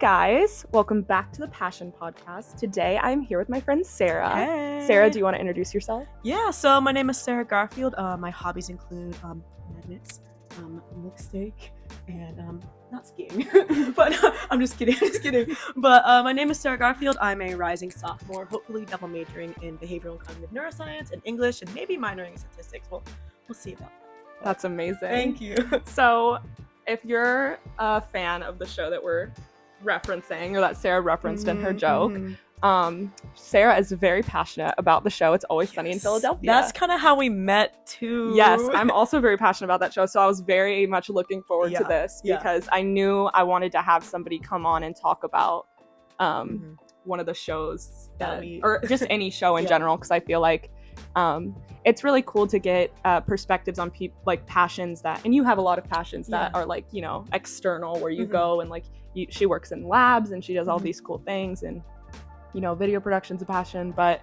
guys, welcome back to the Passion Podcast. Today I'm here with my friend Sarah. Hey. Sarah, do you want to introduce yourself? Yeah, so my name is Sarah Garfield. My hobbies include magnets, milkshake, and not skiing. But I'm just kidding. But my name is Sarah Garfield. I'm a rising sophomore, hopefully double majoring in behavioral and cognitive neuroscience and English, and maybe minoring in statistics. We'll see about that. That's amazing. Thank you. So, if you're a fan of the show that we're referencing, or that Sarah referenced in her joke, Sarah is very passionate about the show It's Always Sunny in Philadelphia. That's kind of how we met too. Yes, I'm also very passionate about that show, so I was very much looking forward to this because I knew I wanted to have somebody come on and talk about one of the shows or just any show in general, because I feel like it's really cool to get perspectives on people, like passions that, and you have a lot of passions that are like, you know, external, where you go and like she works in labs and she does all these cool things, and you know, video production's a passion, but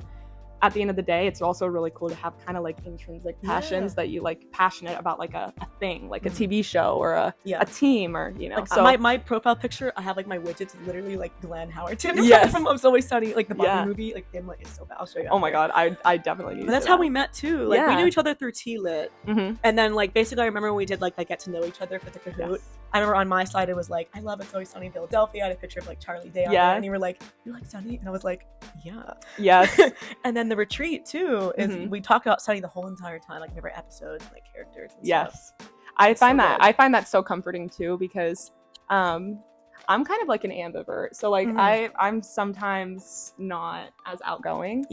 at the end of the day, it's also really cool to have kind of like intrinsic passions that you like, passionate about, like a thing, like a TV show or a team, or you know. Like, so my profile picture, I have like my widgets literally like Glenn Howerton from It's Always Sunny, like the Barbie movie, like him, like, is so bad. I'll show you. Oh my god, I definitely need. But that's how we met too. Like we knew each other through T-Lit, and then like basically I remember when we did like get to know each other for the Kahoot. I remember on my side it was like, I love It's Always Sunny in Philadelphia. I had a picture of like Charlie Day on there, and you were like, you like Sunny? And I was like, yeah. Yes. And then the retreat too is we talked about Sunny the whole entire time, like never episodes and like characters and stuff. I find that so comforting too, because I'm kind of like an ambivert, so like I'm sometimes not as outgoing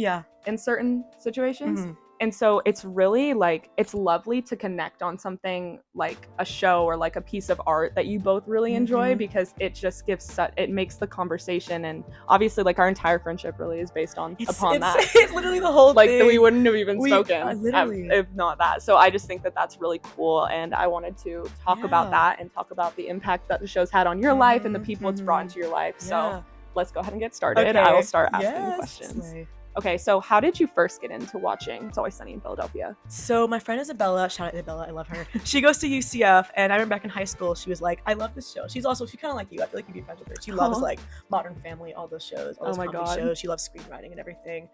in certain situations. And so it's really like, it's lovely to connect on something like a show or like a piece of art that you both really enjoy, because it just gives it makes the conversation, and obviously like our entire friendship really is based upon that. It's literally the whole like thing. We wouldn't have even spoken literally if not that. So I just think that that's really cool, and I wanted to talk about that and talk about the impact that the show's had on your life and the people it's brought into your life. So let's go ahead and get started. Okay. I will start asking questions. Okay, so how did you first get into watching It's Always Sunny in Philadelphia? So my friend Isabella, shout out Isabella, I love her. She goes to UCF, and I remember back in high school, she was like, I love this show. She's kind of like you. I feel like you'd be friends with her. She loves like Modern Family, all those shows, all those comedy shows. She loves screenwriting and everything.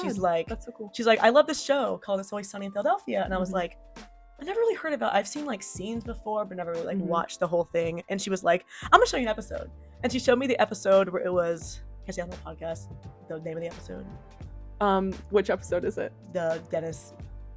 She's like, that's so cool. She's like, I love this show called It's Always Sunny in Philadelphia. And I was like, I never really heard about it. I've seen like scenes before, but never really like watched the whole thing. And she was like, I'm gonna show you an episode. And she showed me the episode where it was, can I say on the podcast the name of the episode? Which episode is it? The Dennis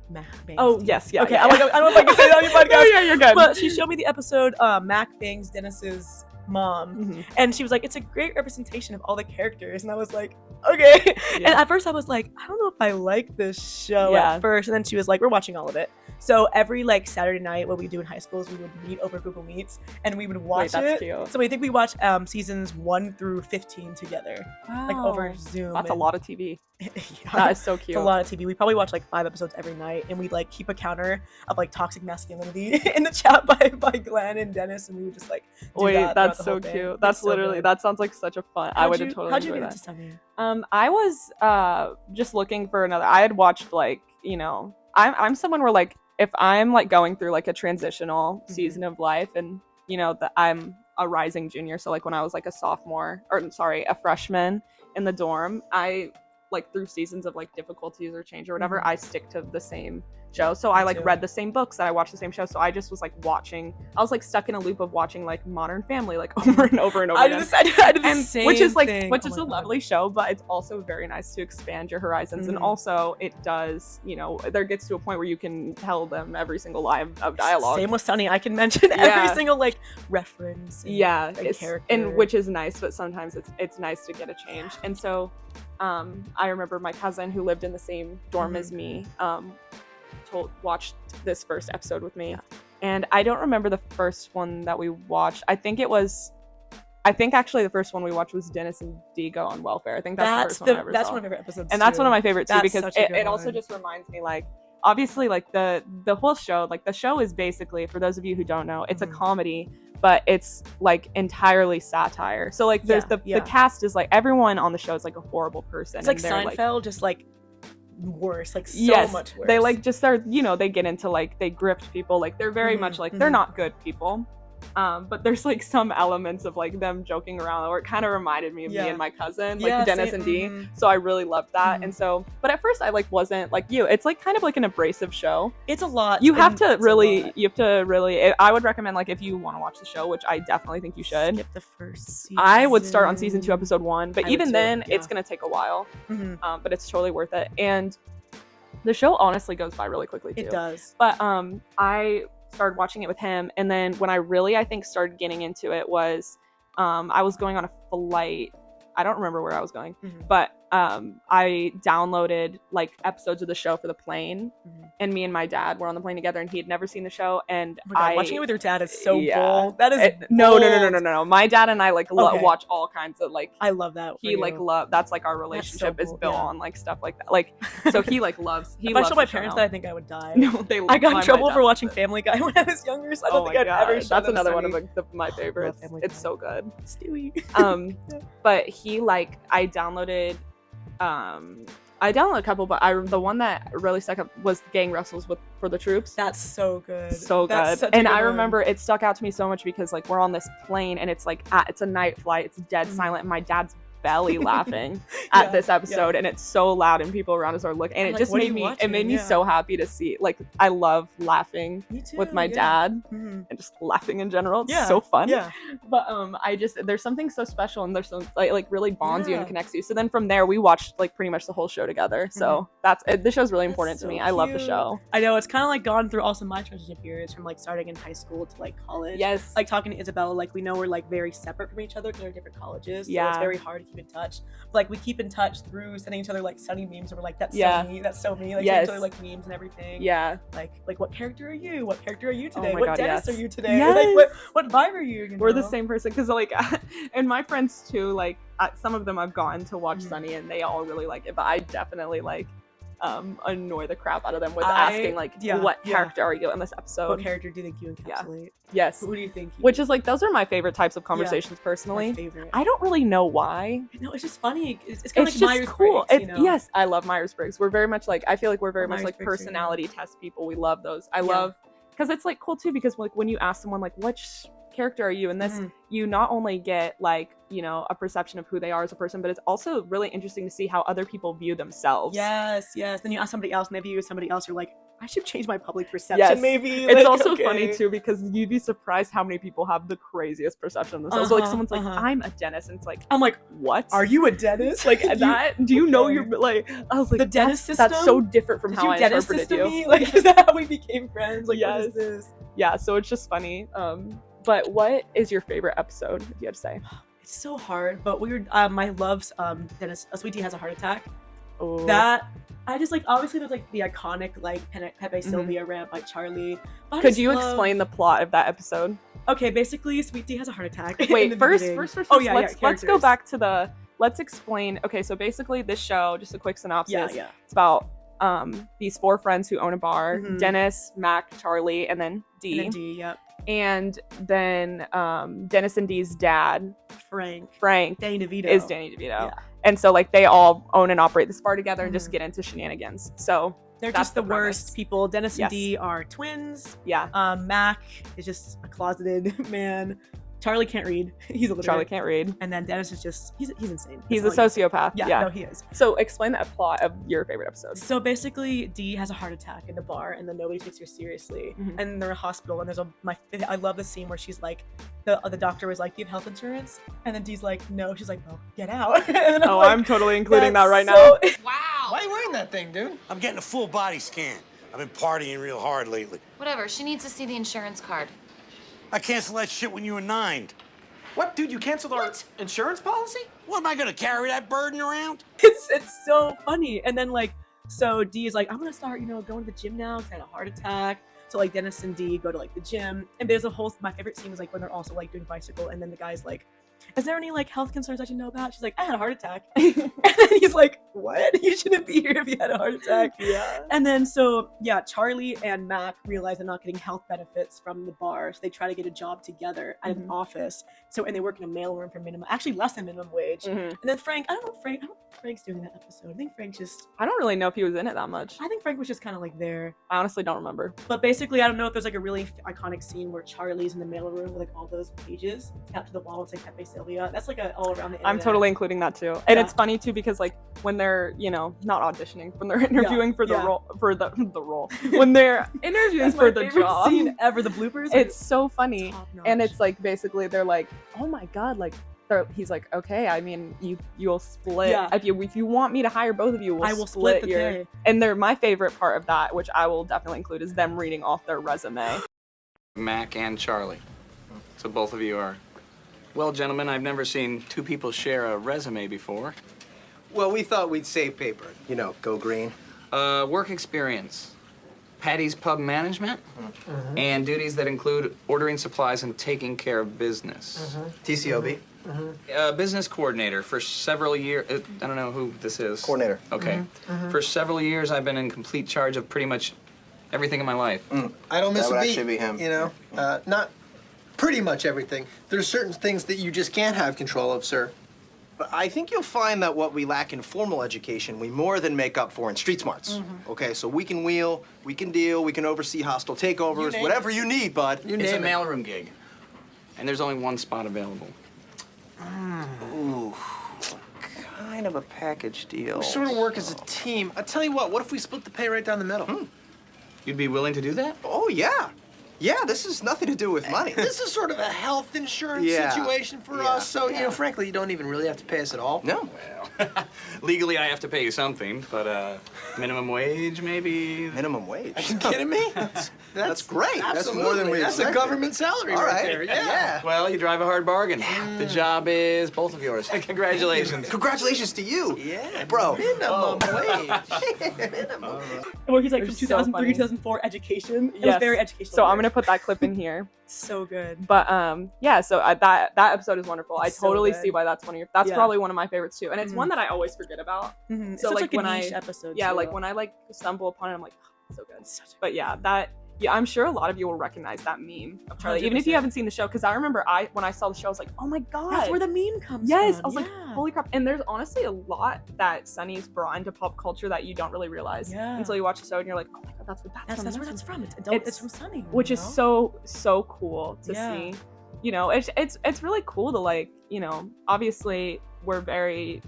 Mac Bangs. Oh, yes, yeah. Okay, yeah. I don't know if I can say that on your podcast. Oh, yeah, you're good. But she showed me the episode Mac Bangs Dennis's mom, and she was like, it's a great representation of all the characters, and I was like, okay. And at first I was like, I don't know if I like this show at first, and then she was like, we're watching all of it. So every like Saturday night, what we do in high school is we would meet over Google Meets, and we would watch that's cute. So I think we watched seasons 1 through 15 together, like over Zoom. That's a lot of TV. That is so cute. It's a lot of TV. We probably watch like 5 episodes every night, and we'd like keep a counter of like toxic masculinity in the chat by Glenn and Dennis, and we would just like that's so cute. That's literally that sounds like such a fun. I would totally how'd you enjoy get that. into Sunny? I was just looking for another. I had watched like, you know, I'm someone where like, if I'm like going through like a transitional season of life, and you know that I'm a rising junior, so like when I was like a freshman in the dorm, I like through seasons of like difficulties or change or whatever, I stick to the same show. So I like read the same books, that I watched the same show. So I just was like watching. I was like stuck in a loop of watching like Modern Family like over and over and over again. I did the same which is like thing. Which is a lovely show, but it's also very nice to expand your horizons. And also it does, you know, there gets to a point where you can tell them every single line of dialogue. Same with Sunny. I can mention every single like reference. And, character. And which is nice, but sometimes it's nice to get a change. And so I remember my cousin who lived in the same dorm as me watched this first episode with me, and I don't remember the first one that we watched. I think actually the first one we watched was Dennis and Dee Go on Welfare. I think that's the first one I ever that's saw. one of my favorite episodes, and that's one of my favorites too, that's because it also just reminds me, like, obviously like the whole show, like the show is basically, for those of you who don't know, it's a comedy, but it's like entirely satire. So like there's the cast is like, everyone on the show is like a horrible person. It's like Seinfeld, like, just like worse, like so much worse. They like just start, you know, they get into like, they grift people, like they're very much like, they're not good people. But there's like some elements of like them joking around where it kind of reminded me of me and my cousin, like Dennis and Dee. So I really loved that. And so, but at first I like wasn't like you. It's like kind of like an abrasive show. It's a lot. You have to really, I would recommend like if you want to watch the show, which I definitely think you should. Skip the first season. I would start on season 2, episode 1, but even then it's going to take a while. But it's totally worth it. And the show honestly goes by really quickly too. It does. But I started watching it with him, and then when I really I think started getting into it was I was going on a flight. I don't remember where I was going, but I downloaded like episodes of the show for the plane, and me and my dad were on the plane together, and he had never seen the show, and watching it with your dad is so bold. That is no. My dad and I like watch all kinds of like. I love that. He like that's like our relationship is built on like stuff like that. Like so he like loves. If I showed my parents that, I think I would die. No, I got in trouble for watching Family Guy when I was younger, so I don't think I'd ever. That's another one of my favorites. It's so good. Stewie. But he like I downloaded a couple, but the one that really stuck up was Gang Wrestles for the Troops. That's so good. And I remember it stuck out to me so much because like we're on this plane and it's like it's a night flight. It's dead silent. And my dad's belly laughing at this episode, and it's so loud, and people around us are looking, and it just made me so happy to see. Like I love laughing with my dad and just laughing in general. It's so fun. But there's something so special, and there's some like really bonds you and connects you. So then from there we watched like pretty much the whole show together. So this show's really important to me. I love the show. I know it's kind of like gone through also my transition periods from like starting in high school to like college. Yes. Like talking to Isabella, like we know we're like very separate from each other because we're different colleges. So it's very hard to keep in touch. But, like we keep in touch through sending each other like sunny memes, and we're like, that's so me, that's so me. Like sending each other like memes and everything. Like what character are you? What character are you today? What Dennis are you today? Like what vibe are you? We're the same person, because like and my friends too, like some of them I've gotten to watch Sunny, and they all really like it, but I definitely like annoy the crap out of them with asking like what character are you in this episode? What character do you think you encapsulate? Yes. Who do you think? Which is like those are my favorite types of conversations personally. My favorite. I don't really know why. No, it's just funny. It's kind of like Myers-Briggs, you know? Yes, I love Myers-Briggs. We're very much like, I feel like we're very much like personality test people. We love those. I love, because it's like cool too, because like when you ask someone like which character are you in this, you not only get like, you know, a perception of who they are as a person, but it's also really interesting to see how other people view themselves. Yes. Then you ask somebody else, and they view somebody else, you're like, I should change my public perception maybe. It's like, also funny too, because you'd be surprised how many people have the craziest perception of themselves. So like someone's like, I'm a dentist, and it's like, I'm like, what? Are you a dentist? Like that? Do you know you're like, I was like, the dentist system? That's so different from how I interpreted you. Me? Like, is that how we became friends? Like, what is this? Yeah, so it's just funny. But what is your favorite episode, if you had to say? It's so hard, but my love's Dennis, Sweet Tea has a heart attack. Oh. That I just like, obviously there's like the iconic like Pepe Sylvia rant by Charlie. Could you explain the plot of that episode? Okay, basically Sweet Tea has a heart attack. Wait, first, let's go back to let's explain. Okay, so basically this show, just a quick synopsis. It's about these 4 friends who own a bar: Dennis, Mac, Charlie, and then Dee. And then Dennis and Dee's dad, Frank Danny DeVito. is Danny DeVito. Yeah. And so like they all own and operate this bar together and just get into shenanigans. So they're just the worst people. Dennis and Dee are twins. Mac is just a closeted man. Charlie can't read. He's illiterate. Charlie can't read. And then Dennis is just, he's insane. He's a sociopath. Yeah, no, he is. So explain that plot of your favorite episode. So basically, Dee has a heart attack in the bar, and then nobody takes her seriously. And they're in a hospital, and I love the scene where she's like, the doctor was like, do you have health insurance? And then Dee's like, no. She's like, well, get out. I'm totally including that right now. Wow. Why are you wearing that thing, dude? I'm getting a full body scan. I've been partying real hard lately. Whatever, she needs to see the insurance card. I canceled that shit when you were 9. What, dude? You canceled our insurance policy? What, am I gonna carry that burden around? It's so funny. And then like, so Dee is like, I'm gonna start, going to the gym now because I had a heart attack. So like Dennis and Dee go to like the gym, and there's my favorite scene was like when they're also like doing bicycle, and then the guy's like, is there any like health concerns I should know about? She's like, I had a heart attack. And then he's like, what? You shouldn't be here if you had a heart attack. Yeah. And then so yeah, Charlie and Mac realize they're not getting health benefits from the bar, so they try to get a job together at an office. So and they work in a mailroom for actually less than minimum wage. And then Frank, I don't know what Frank's doing in that episode. I think Frank just, I don't really know if he was in it that much. I think Frank was just kind of like there. I honestly don't remember. But basically, I don't know if there's like a really iconic scene where Charlie's in the mailroom with like all those pages tapped to the wall. It's like Pepe Sylvia. That's like all around the internet. I'm totally including that too. And it's funny too because like when they're, you know, not auditioning, when they're interviewing for the role, for the role, when they're interviewing for the job. Scene ever, the bloopers. It's so funny. And it's like basically they're like, oh my god, like he's like, okay, I mean, you'll split. Yeah. If you want me to hire both of you, I will split the pay. And my favorite part of that, which I will definitely include, is them reading off their resume. Mac and Charlie. So both of you are. Well, gentlemen, I've never seen two people share a resume before. Well, we thought we'd save paper. You know, go green. Work experience. Patty's pub management. And duties that include ordering supplies and taking care of business. TCOB. Business coordinator for several years. I don't know who this is. Coordinator. Okay. For several years, I've been in complete charge of pretty much everything in my life. I don't miss That a would beat. actually be him. You know, not pretty much everything. There's certain things that you just can't have control of, sir. But I think you'll find that what we lack in formal education, we more than make up for in street smarts. Okay, so we can wheel, we can deal, we can oversee hostile takeovers, whatever you need, bud. It's a mailroom gig. And there's only one spot available. Ooh, kind of a package deal. We sort of work as a team. I tell you what if we split the pay right down the middle? You'd be willing to do that? Oh, yeah. Yeah, this has nothing to do with money. This is sort of a health insurance situation for us, so, you know, frankly, you don't even really have to pay us at all. No. Well, legally I have to pay you something, but minimum wage maybe? Minimum wage? Are you kidding me? That's great. That's more than we That's a expected. government salary right there. Yeah. Well, you drive a hard bargain. The job is both of yours. Congratulations. Congratulations to you. Yeah, bro. Minimum wage. Minimum. Where he's like from so 2003, funny. 2004 education. It was Yes. very educational. So I'm gonna put that clip in here. So good. But yeah, so that episode is wonderful. I So totally good. see why that's one of your. That's probably one of my favorites too, and it's one that I always forget about. It's So such like a when niche episode. yeah, too. like when I like stumble upon it, I'm like, oh, so good. But yeah, I'm sure a lot of you will recognize that meme of Charlie, even if you 100%. haven't seen the show. Because I remember when I saw the show, I was like, oh my god, That's where the meme comes yes, from. I was like, holy crap. And there's honestly a lot that Sunny's brought into pop culture that you don't really realize until you watch the show and you're like, oh my god, that's That's where that's from. It's from Sunny. which you is know? so cool to see. You know, it's really cool to, like, you know, obviously we're very,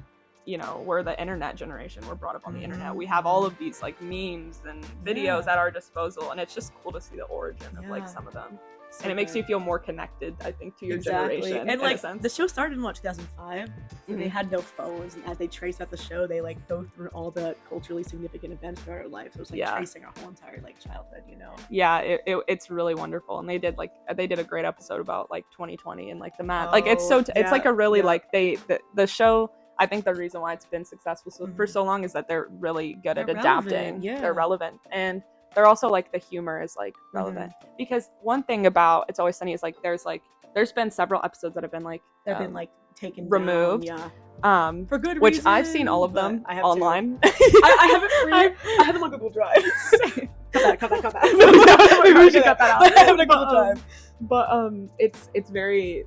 you know, we're the internet generation. We're brought up on the internet. We have all of these like memes and videos at our disposal, and it's just cool to see the origin of like some of them. So and it makes good. you feel more connected, I think, to your Exactly. generation. And in a like sense. the show started in 2005, so they had no phones, and as they trace out the show, they like go through all the culturally significant events throughout our life. So it's like tracing our whole entire like childhood, you know. Yeah, it's really wonderful, and they did a great episode about like 2020 and like the math. Like it's it's like a really like the show. I think the reason why it's been successful for so long is that they're really good at adapting. They're relevant, and they're also like the humor is like relevant. Because one thing about It's Always Sunny is like there's been several episodes that have been like taken removed. Down, for good which reason. I've seen all of them I have online. I have it free. I have them on Google Drive. cut that. Maybe we should cut that out. I have it on Google Drive. But it's very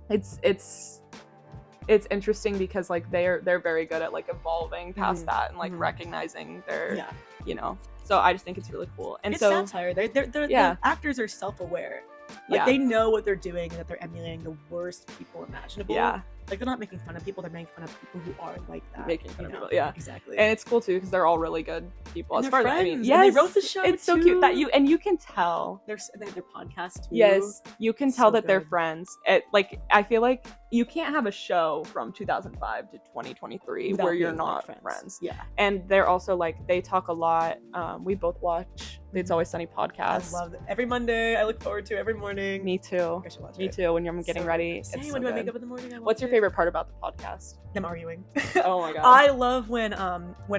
it's interesting because like they're very good at like evolving past that and like recognizing their you know. So I just think it's really cool. And it's so satire. The actors are self-aware. Like they know what they're doing and that they're emulating the worst people imaginable. Yeah. Like they're not making fun of people, they're making fun of people who are like that. Making fun of people, yeah. Exactly. And it's cool too because they're all really good people. And as far friends, as I mean, and they wrote the show. It's so cute that you can tell. They have their podcast too. Yes, you can tell that they're good. friends. Like I feel like you can't have a show from 2005 to 2023 Without where you're being, not like, friends. Yeah. And they're also like they talk a lot. We both watch the It's Always Sunny podcast. I love it. Every Monday. I look forward to it every morning. Me too. I should watch Me it. too. When I'm getting ready. Same. It's When so do I good. make up in the morning? What's your favorite part about the podcast? Them arguing. Oh my god. I love when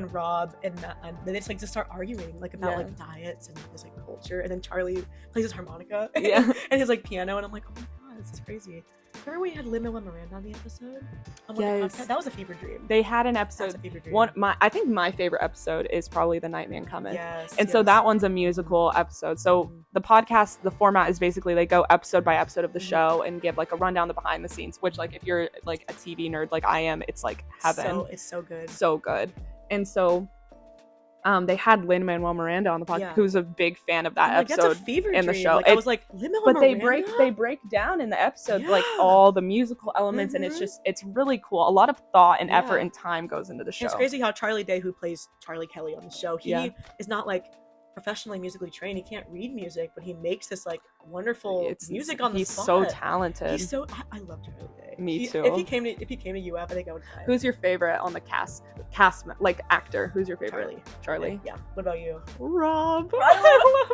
Rob and Matt they just like to start arguing like about like diets and this like culture, and then Charlie plays his harmonica and his like piano, and I'm like, oh my god, this is crazy. Remember we had Lin-Manuel Miranda on the episode? Yes. That was a fever dream. They had an episode. That's a fever dream. I think my favorite episode is probably The Nightman Cometh. Yes. And so that one's a musical episode. So the podcast, the format is basically they go episode by episode of the show and give like a rundown the behind the scenes, which like if you're like a TV nerd like I am, it's like heaven. It's so good. So good. And so they had Lin-Manuel Miranda on the podcast, who's a big fan of that episode that's a fever in the dream. show. Like, I was like, Lin-Manuel Miranda? But they break down in the episode like all the musical elements, and it's really cool. A lot of thought and effort and time goes into the show. It's crazy how Charlie Day, who plays Charlie Kelly on the show, he is not like professionally musically trained. He can't read music, but he makes this like wonderful music on the spot. He's so talented. He's so I love Charlie Day. Me too. If he came to UF, I think I would cry. Who's your favorite on the cast like actor? Who's your favorite? Charlie. Yeah. What about you? Rob.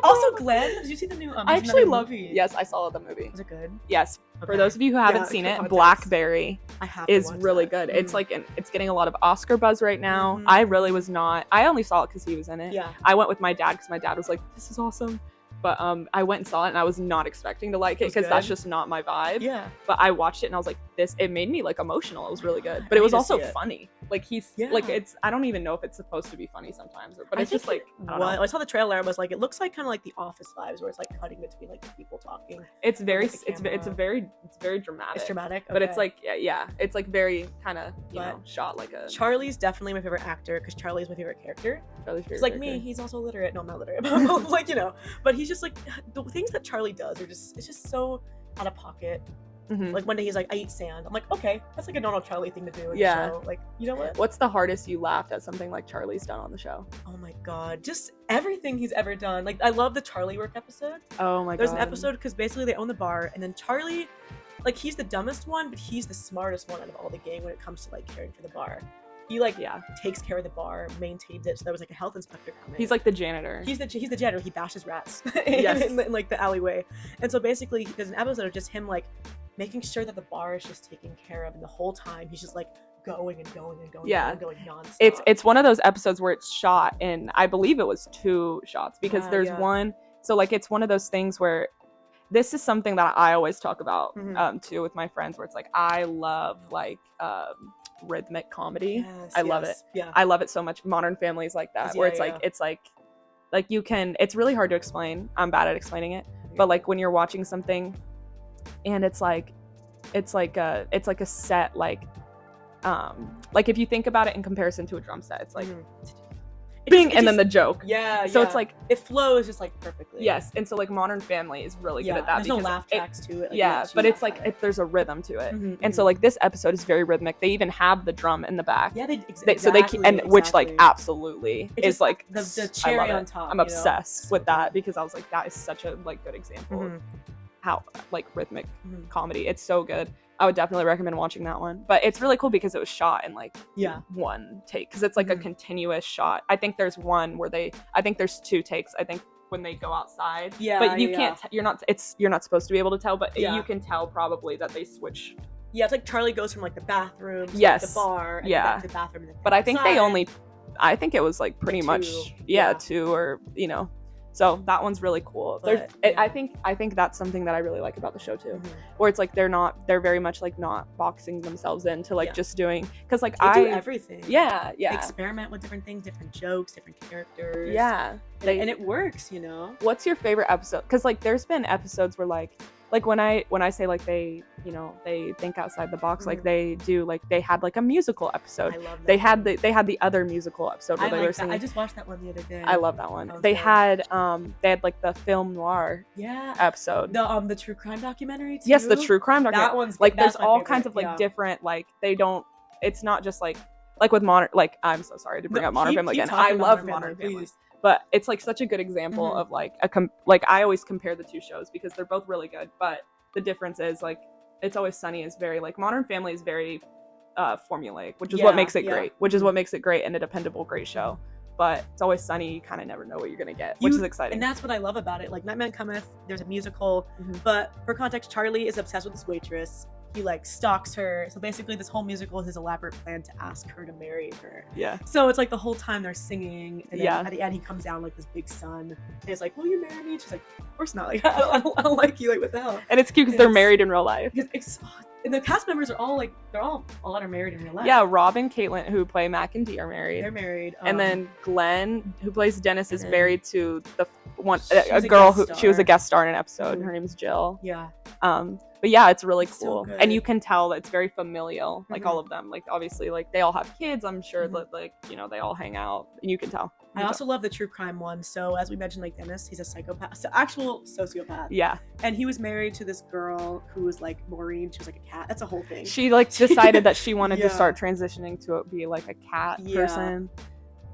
Also Glenn. Did you see the new I actually love movie? Yes, I saw the movie. Was it good? Yes. Okay. For those of you who haven't seen it, Blackberry is really good. It's like it's getting a lot of Oscar buzz right now. I really was not. I only saw it because he was in it. Yeah. I went with my dad because my dad was like, "This is awesome." But I went and saw it and I was not expecting to like it because that's just not my vibe. Yeah. But I watched it and I was like, it made me like emotional. It was really good. But it was also funny. Like like I don't even know if it's supposed to be funny sometimes, but it's just like I saw the trailer. I was like, it looks like kind of like The Office vibes, where it's like cutting between like the people talking. It's very very dramatic. It's dramatic, but it's like it's like very kind of shot like a. Charlie's definitely my favorite actor because Charlie's my favorite character. It's like me. He's also literate. No, I'm not literate. But like but he's just like the things that Charlie does are it's just so out of pocket. Like one day he's like, I eat sand. I'm like, okay, that's like a normal Charlie thing to do in the show. Like, you know what? What's the hardest you laughed at something like Charlie's done on the show? Oh my god, just everything he's ever done. Like, I love the Charlie work episode. Oh my god. There's an episode because basically they own the bar, and then Charlie, like, he's the dumbest one, but he's the smartest one out of all the gang when it comes to like caring for the bar. He takes care of the bar, maintains it. So there was like a health inspector coming. He's like the janitor. He's the janitor. He bashes rats in like the alleyway. And so basically, there's an episode of just him like making sure that the bar is just taken care of, and the whole time he's just like going and going and going and going nonstop. It's one of those episodes where it's shot in, I believe it was 2 shots because there's one. So like it's one of those things where this is something that I always talk about too with my friends, where it's like I love like rhythmic comedy. I love it. Yeah, I love it so much. Modern Family is like that, where it's like you can. It's really hard to explain. I'm bad at explaining it, but like when you're watching something, and it's like a set like if you think about it in comparison to a drum set, it's like. Bing, and then the joke. So it's like it flows just like perfectly. Yes, and so like Modern Family is really good at that. There's no laugh tracks to it. Like, but it's like there's a rhythm to it, and so like this episode is very rhythmic. They even have the drum in the back. Yeah, which like absolutely it's is like the cherry on top. I'm obsessed with that because I was like, that is such a like good example of how like rhythmic comedy. It's so good. I would definitely recommend watching that one. But it's really cool because it was shot in like one take because it's like a continuous shot. I think there's one where I think there's 2 takes. I think when they go outside. Yeah. But you can't you're not supposed to be able to tell, but you can tell probably that they switch. Yeah, it's like Charlie goes from like the bathroom to like, the bar and back to the bathroom and then but I think I think it was like pretty much 2 or So that one's really cool. I think that's something that I really like about the show too, where it's like they're very much like not boxing themselves into like just doing because like they do everything. Yeah. They experiment with different things, different jokes, different characters. Yeah, and it works, What's your favorite episode? Because like there's been episodes where like when I say like they they think outside the box, like they do like they had like a musical episode. I love that. They had the other musical episode where they were singing. I just watched that one the other day. I love that one. They had like the film noir episode. The true crime documentary too. Yes, the true crime documentary. That one's like there's all kinds of like different like it's not just like with modern like I'm so sorry to bring up Modern Family again. I love Modern Family. But it's like such a good example of like I always compare the 2 shows because they're both really good. But the difference is like It's Always Sunny is very like Modern Family is very formulaic, which is what makes it great. Which is what makes it great and a dependable, great show. But It's Always Sunny, you kind of never know what you're gonna get, which is exciting. And that's what I love about it. Like Nightman Cometh, there's a musical, but for context, Charlie is obsessed with this waitress. he like stalks her. So basically this whole musical is his elaborate plan to ask her to marry her. Yeah. So it's like the whole time they're singing, and then Yeah. at the end he comes down like this big sun, and he's like, will you marry me? She's like, of course not. Like, I don't like you. Like, what the hell? And it's cute because they're married in real life. And the cast members are all like, a lot are married in real life. Yeah, Rob and Caitlin, who play Mac and Dee, are married. They're married. And then Glenn, who plays Dennis, is then- married to the one She was a a girl guest who she was a star. guest star in an episode. Mhm. Her name is Jill. Yeah. But yeah, it's really It's so cool, good. and you can tell that it's very familial. Like Mhm. all of them, like obviously, like they all have kids. I'm sure Mhm. that like they all hang out, and you can tell. I also love the true crime one. So as we mentioned, like Dennis, he's a psychopath, actual sociopath. Yeah, And he was married to this girl who was like Maureen. She was like a cat. That's a whole thing. she like decided that she wanted Yeah. to start transitioning to be like a cat Yeah. person.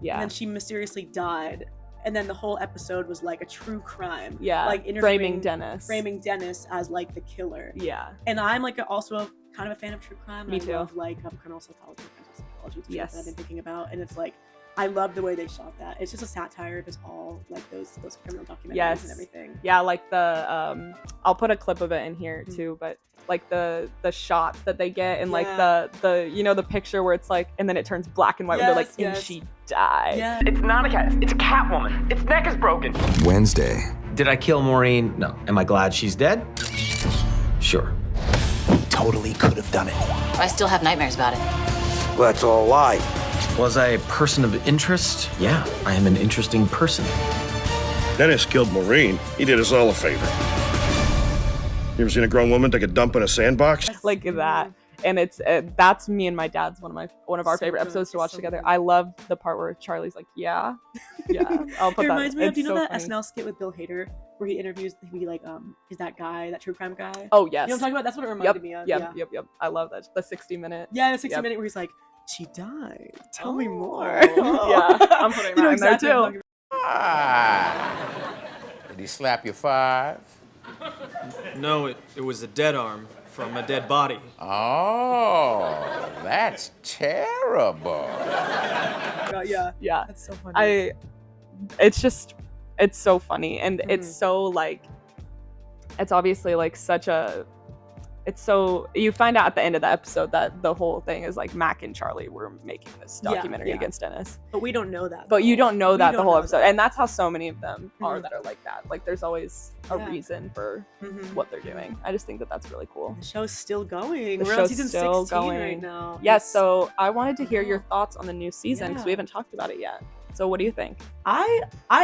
Yeah, And then she mysteriously died. And then the whole episode was like a true crime. yeah, Like framing Dennis. Framing Dennis as like the killer. Yeah, And I'm like also kind of a fan of true crime. Me and too. I love like criminal psychology, forensic psychology, stuff Yes. that I've been thinking about. And it's like, I love the way they shot that. It's just a satire of all like those criminal documentaries Yes. and everything. yeah, like the I'll put a clip of it in here Mhm. too, but like the shots that they get and like Yeah. the the picture where it's like, and then it turns black and white where they're like, Yes, and yes. she died. Yeah. It's not a cat. It's a cat woman. Its neck is broken. Wednesday. Did I kill Maureen? No. Am I glad she's dead? Sure. Totally could have done it. I still have nightmares about it. Well, that's all a lie. Was I a person of interest? Yeah, I am an interesting person. Dennis killed Maureen. He did us all a favor. You ever seen a grown woman take a dump in a sandbox? Like that. And it's that's me and my dad's one of our So favorite good. episodes to watch So together. good. I love the part where Charlie's like, yeah. I'll put It that. reminds me of, It's you know so that funny. SNL skit with Bill Hader where he interviews, is that guy, that true crime guy? Oh yes. You know what I'm talking about? That's what it reminded me of. Yep. Yeah. Yep. I love that. The 60-minute. Yeah, the 60 Yep. minute where he's like, she died. Tell me more. Yeah, I'm putting that You know in there exactly what I'm too. Ah. Did he slap you 5? No, it was a dead arm from a dead body. Oh, that's terrible. Yeah. Yeah. That's so funny. It's so funny, and it's Mhm. so like, it's obviously like such a, it's so, you find out at the end of the episode that the whole thing is like Mac and Charlie were making this Yeah, documentary yeah. against Dennis, But we don't know that. but you don't know We that the don't whole know episode, that. and that's how so many of them are Mhm. that are like that. Like there's always a Yeah. reason for Mhm. what they're doing. I just think that that's really cool. The show's still going. The We're on show's season still 16 going. right now. Yes, It's- so I wanted to hear your Yeah. thoughts on the new season because we Yeah. haven't talked about it yet. So what do you think?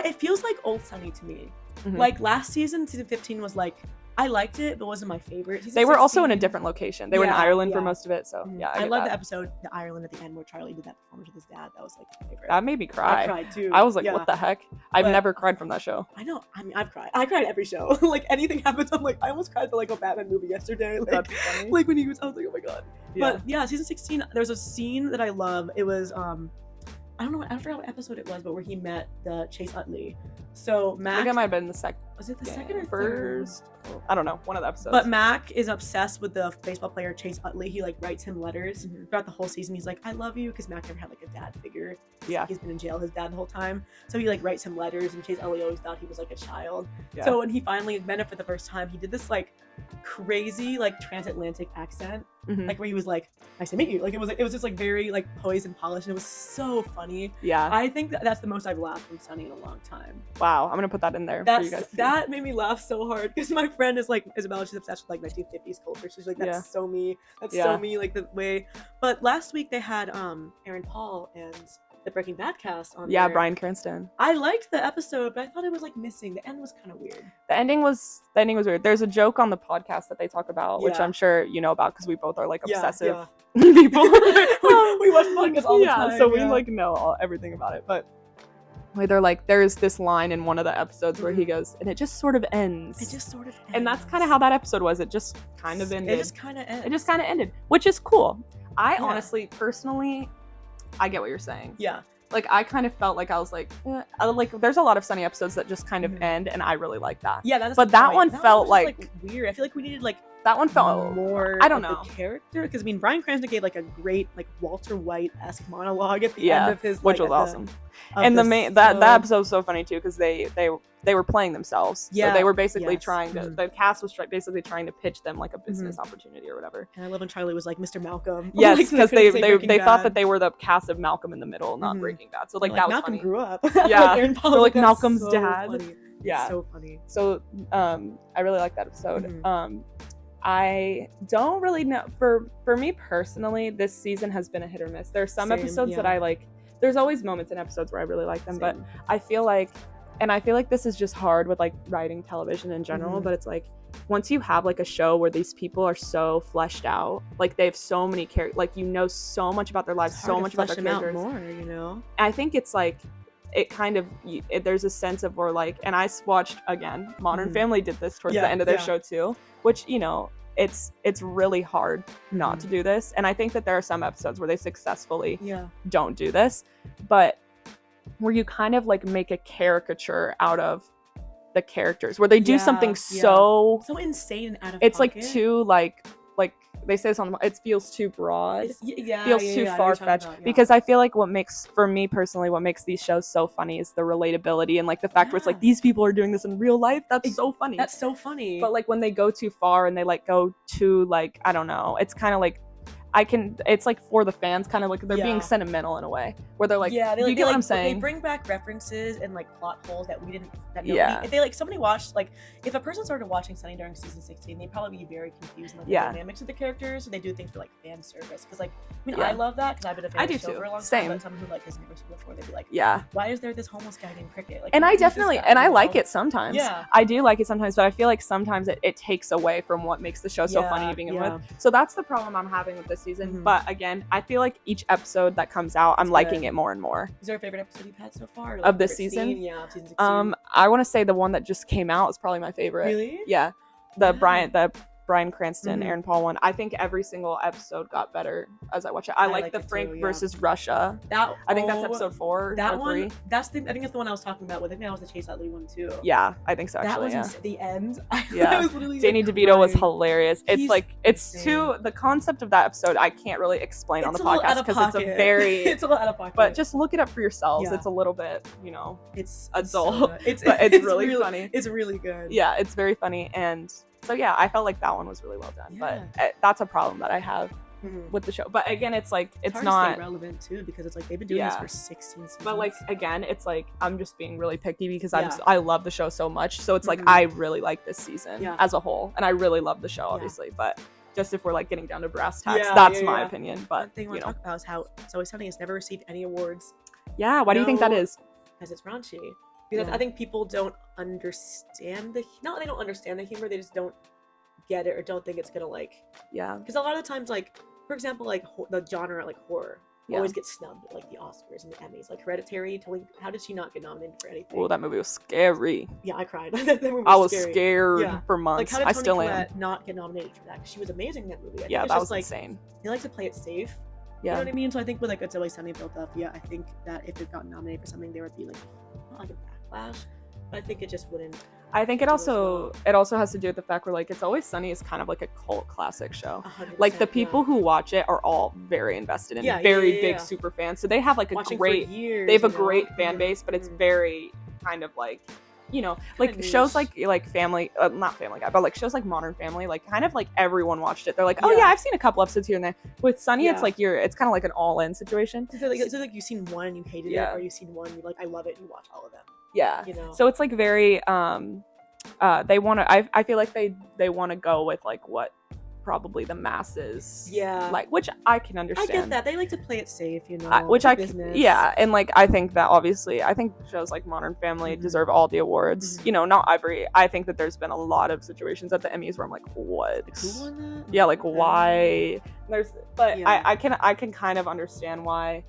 it feels like old Sunny to me. Mhm. Like last season 15 was like, I liked it, but wasn't my favorite. Season They were also in a 16 different location. They were in Yeah, Ireland for yeah. most of it, so Mhm. yeah, I get love that. the episode, the Ireland at the end where Charlie did that performance with his dad. That was like my favorite. That made me cry. I cried too. I was like, Yeah. what the heck? I've But- never cried from that show. I know. I mean, I've cried. I cried every show. Like anything happens, I'm like, I almost cried to like a Batman movie yesterday. Like, That's funny. like when he was, I was like, oh my god. Yeah. But yeah, season 16, there's a scene that I love. It was I don't know, I forgot what episode it was, but where he met the Chase Utley. So I Mac, think it might have been the second. was it the second or third? first? I don't know. One of the episodes. But Mac is obsessed with the baseball player Chase Utley. He like writes him letters Mhm. throughout the whole season. He's like, I love you, because Mac never had like a dad figure. Yeah. He's been in jail, his dad, the whole time. So he like writes him letters, and Chase Utley always thought he was like a child. Yeah. So when he finally met him for the first time, he did this like crazy like transatlantic accent, Mhm. like where he was like, nice to meet you. Like it was just like very like poised and polished, and it was so funny. yeah. I think that's the most I've laughed from Sunny in a long time. Wow. I'm gonna put that in there for you guys. to see. That made me laugh so hard because my friend is like Isabella. She's obsessed with like 1950s culture. She's like, that's Yeah. so me. That's Yeah. so me. Like the way. But last week they had Aaron Paul and the Breaking Bad cast on. Yeah, there. Bryan Cranston. I liked the episode, but I thought it was like missing. The end was kind of weird. The ending was weird. There's a joke on the podcast that they talk about, which Yeah. I'm sure you know about because we both are like Yeah, obsessive yeah. people. we watch podcasts all the yeah, time. so we yeah. like know everything about it. But like, they're like, there's this line in one of the episodes where he goes, and it just sort of ends. It just sort of. and that's kind of how that episode was. It just kind of ended. It just kind of ended. It just kind of ended, which is cool. I Yeah. honestly, personally, I get what you're saying. Yeah. Like, I kind of felt like I was like, like there's a lot of Sunny episodes that just kind of Mhm. end, and I really like that. Yeah, that's But the that point. one felt was just, like- weird. I feel like we needed like that one felt more. I don't know the character, because I mean, Bryan Cranston gave like a great like Walter White-esque monologue at the end of his, which was awesome. And the main that episode was so funny too because they were playing themselves. Yeah, so they were basically trying to. The cast was basically trying to pitch them like a business opportunity or whatever. And I love when Charlie was like Mr. Malcolm. Yes, because they thought that they were the cast of Malcolm in the Middle, not Breaking Bad. So like that was Malcolm funny. grew up. Yeah, so like Malcolm's dad. Funny. Yeah, it's so funny. So I really like that episode. I don't really know. For me personally, this season has been a hit or miss. There are some episodes that I like. There's always moments in episodes where I really like them, but I feel like this is just hard with like writing television in general, but it's like once you have like a show where these people are so fleshed out, like they have so many characters, like you know so much about their lives, so much about their characters. More, you know. I think it's like it kind of there's a sense of where like, and I watched again Modern Family did this towards the end of their show too, which you know it's really hard not to do this, and I think that there are some episodes where they successfully don't do this, but where you kind of like make a caricature out of the characters, where they do something so insane and out of it's pocket. like too like they say something, it feels too broad, feels too far-fetched, because I feel like what makes these shows so funny is the relatability and like the fact where it's like these people are doing this in real life. That's so funny. But like when they go too far and they like go too like, I don't know, it's kind of like it's like for the fans, kind of like they're being sentimental in a way where they're like, you get what I'm saying? They bring back references and like plot holes that we didn't, if they like somebody watched, like if a person started watching Sunny during season 16, they'd probably be very confused in like the dynamics of the characters, so they do things for like fan service, because like I mean I love that because I've been a fan of the show for a long time, but someone who like has never seen it before, they'd be like, why is there this homeless guy named Cricket? Like, and I definitely I like it sometimes. I do like it sometimes, but I feel like sometimes it takes away from what makes the show so funny to begin with. So that's the problem I'm having with this season. But again, I feel like each episode that comes out, I'm liking it more and more. Is there a favorite episode you've had so far? Or, like, of this season? Yeah, of season 16. I want to say the one that just came out is probably my favorite. Really? Yeah. The Bryan Cranston, Aaron Paul one. I think every single episode got better as I watch it. I like the Frank versus Russia. I think that's episode 4 that or one, 3. I think that's the one I was talking about. I think that was the Chase Utley one too. Yeah, I think so actually. That was the end. Yeah. Danny DeVito was hilarious. It's the concept of that episode I can't really explain on the podcast because it's a very it's a little out of pocket. But just look it up for yourselves. Yeah. It's a little bit, it's adult. It's really funny. It's really good. Yeah, it's very funny, and so yeah, I felt like that one was really well done. But that's a problem that I have with the show. But again, it's like it's not to stay relevant too, because it's like they've been doing this for 16 seasons. But like again, it's like I'm just being really picky because I love the show so much. So it's like I really like this season as a whole, and I really love the show obviously. But just if we're like getting down to brass tacks, that's my opinion. But one thing I want to talk about is how It's Always Sunny has never received any awards. Yeah, why do you think that is? Because it's raunchy. Because I think people don't understand not they don't understand the humor, they just don't get it or don't think it's gonna because a lot of the times, like for example, like the genre like horror always gets snubbed at like the Oscars and the Emmys. Like Hereditary, how did she not get nominated for anything? Oh, that movie was scary. Yeah, I cried. I was scared for months. Like, how did Toni still Collette am. not get nominated for that? Because she was amazing in that movie. That was insane. They like to play it safe. Yeah. You know what I mean? So I think with like It's Always Sunny Philadelphia, I think that if it got nominated for something, there would be like not like a backlash, but I think it just wouldn't. I think it also has to do with the fact where like It's Always Sunny is kind of like a cult classic show. Like the people who watch it are all very invested and very big super fans. So they have like they have a great fan base, but it's very kind of like like shows like Family, not Family Guy, but like shows like Modern Family, like kind of like everyone watched it. They're like, oh yeah, I've seen a couple episodes here and there. With Sunny, it's like it's kind of like an all-in situation. So like you've seen one and you hated it, or you've seen one you like, I love it, and you watch all of them. Yeah. So it's like very they want to I feel like they want to go with like what probably the masses like, which I can understand. I get that. They like to play it safe, which and like I think that obviously shows like Modern Family deserve all the awards. Not every. I think that there's been a lot of situations at the Emmys where I'm like, what? Like, who won that? Yeah, like why? I can kind of understand why.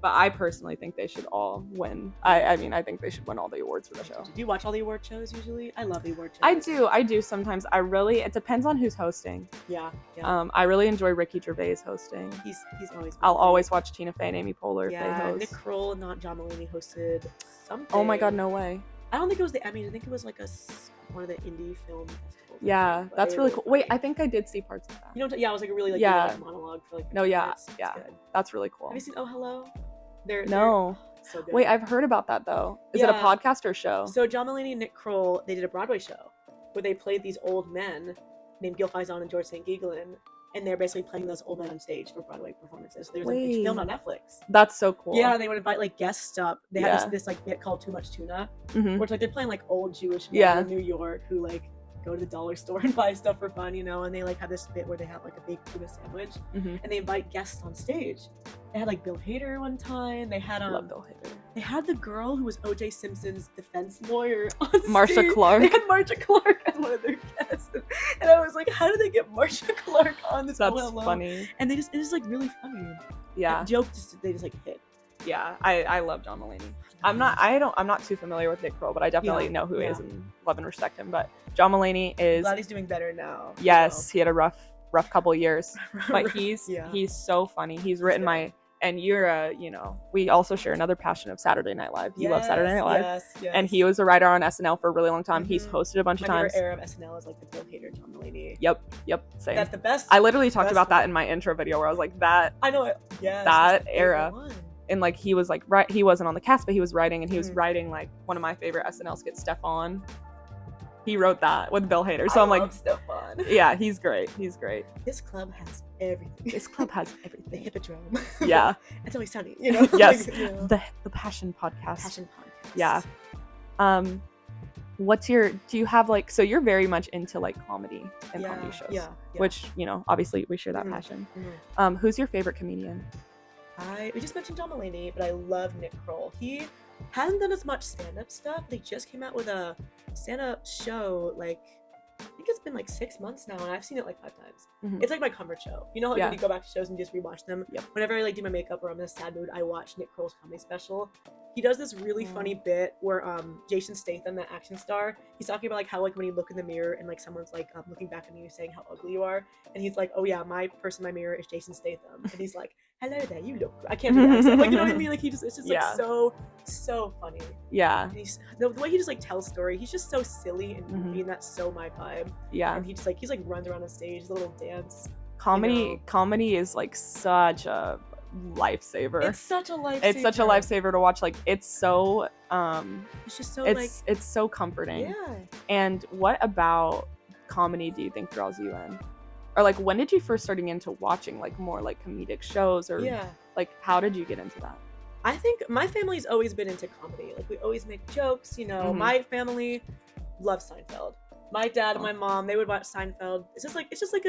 But I personally think they should all win. I mean, I think they should win all the awards for the show. Do you watch all the award shows usually? I love the award shows. I do sometimes. It depends on who's hosting. Yeah. I really enjoy Ricky Gervais hosting. He's always. I'll always watch Tina Fey and Amy Poehler if they host. Nick Kroll and not John Mulaney hosted something. Oh my God, no way. I don't think it was the Emmys. I think it was like one of the indie film festivals. Yeah, that's really cool. Wait, I think I did see parts of that. You know, yeah, it was like a really like monologue for like. No, yeah, that's really cool. Have you seen Oh Hello? No. So good. Wait, I've heard about that though. Is it a podcast or show? So John Mulaney and Nick Kroll, they did a Broadway show where they played these old men named Gil Faison and George St. Geeglin, and they're basically playing those old men on stage for Broadway performances. So there's like it's filmed on Netflix. That's so cool. Yeah, they would invite like guests up. They had this like bit called Too Much Tuna, where it's like they're playing like old Jewish men in New York who like go to the dollar store and buy stuff for fun, you know, and they like have this bit where they have like a baked tuna sandwich, and they invite guests on stage. They had like Bill Hader one time. They had love Bill Hader. They had the girl who was O.J. Simpson's defense lawyer on stage. Marsha Clark. They had Marsha Clark as one of their guests, and I was like, how did they get Marsha Clark on this? That's funny. And it's just like really funny. Yeah, the joke they just like hit. Yeah, I love John Mulaney. I'm not too familiar with Nick Kroll, but I definitely know who he is and love and respect him. But John Mulaney is. Glad he's doing better now. Yes, he had a rough couple years, but he's so funny. He's written and you're we also share another passion of Saturday Night Live. You love Saturday Night Live. Yes. And he was a writer on SNL for a really long time. He's hosted a bunch of times. My favorite era of SNL is like the Bill Hader, John Mulaney. Yep, same. That's the best. I literally talked about that in my intro video where I was like that. I know it. Yes. That era. And like he was like he wasn't on the cast, but he was writing, and he was writing like one of my favorite SNL skits, Stefan. He wrote that with Bill Hader. So I'm like, Stefan. Yeah, he's great. He's great. This club has everything. This club has everything. The Hippodrome. Yeah. It's always sunny, you know. Yes. Like, you know. The Passion Podcast. Passion Podcast. Yeah. Do you have like, so you're very much into like comedy and comedy shows. Yeah. Which, obviously we share that passion. Who's your favorite comedian? We just mentioned John Mulaney, but I love Nick Kroll. He hasn't done as much stand-up stuff. They just came out with a stand-up show, like, I think it's been like 6 months now, and I've seen it like 5 times. It's like my comfort show. You know, like when you go back to shows and just rewatch them. Whenever I like do my makeup or I'm in a sad mood, I watch Nick Kroll's comedy special. He does this really funny bit where Jason Statham, that action star, he's talking about like how like when you look in the mirror and like someone's like looking back at you saying how ugly you are, and he's like, oh yeah, my person in my mirror is Jason Statham, and he's like, hello there, you look. I can't do that accent. Like, you know what I mean? Like it's just like so funny. Yeah. And the way he just like tells story, he's just so silly and goofy, and that's so my vibe. Yeah. And he's like runs around on stage, his little dance. Comedy is like such a lifesaver. It's such a lifesaver to watch. Like it's so it's just so it's so comforting. Yeah. And what about comedy do you think draws you in? Or like when did you first starting into watching like more like comedic shows, or like how did you get into that? I think my family's always been into comedy. Like we always make jokes, My family loves Seinfeld. My dad and my mom, they would watch Seinfeld. It's just like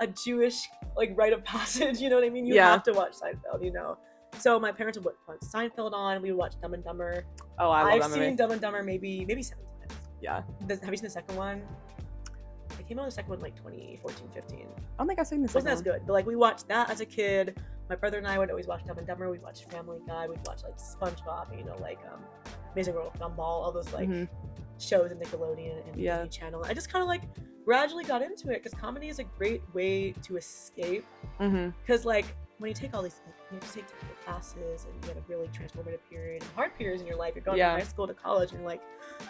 a Jewish like rite of passage, you know what I mean? You have to watch Seinfeld, So my parents would put Seinfeld on. We would watch Dumb and Dumber. Oh, I've seen Dumb and Dumber maybe 7 times. Yeah. Have you seen the second one? It came out the second one like 2014, 15. I don't think I've seen the second one. Wasn't as good, but like we watched that as a kid. My brother and I would always watch Dumb and Dumber. We'd watch Family Guy. We'd watch like SpongeBob, like Amazing World of Gumball, all those like shows in Nickelodeon and Disney Channel. I just kind of like gradually got into it because comedy is a great way to escape. Because like when you take all these, you have to take technical classes and you have a really transformative period and hard periods in your life. You're going from high school to college and you're like,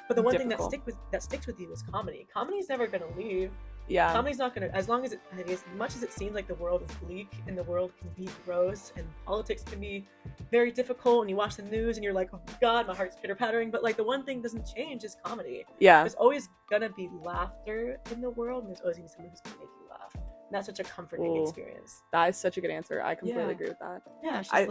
but the one thing that sticks with you is comedy. Comedy's never gonna leave. Yeah. Comedy's not gonna, as much as it seems like the world is bleak and the world can be gross and politics can be very difficult, and you watch the news and you're like, oh God, my heart's pitter-pattering, but like the one thing doesn't change is comedy. Yeah. There's always gonna be laughter in the world, and there's always gonna be someone who's gonna make you laugh. And that's such a comforting experience. That is such a good answer. I completely agree with that. Yeah, it's just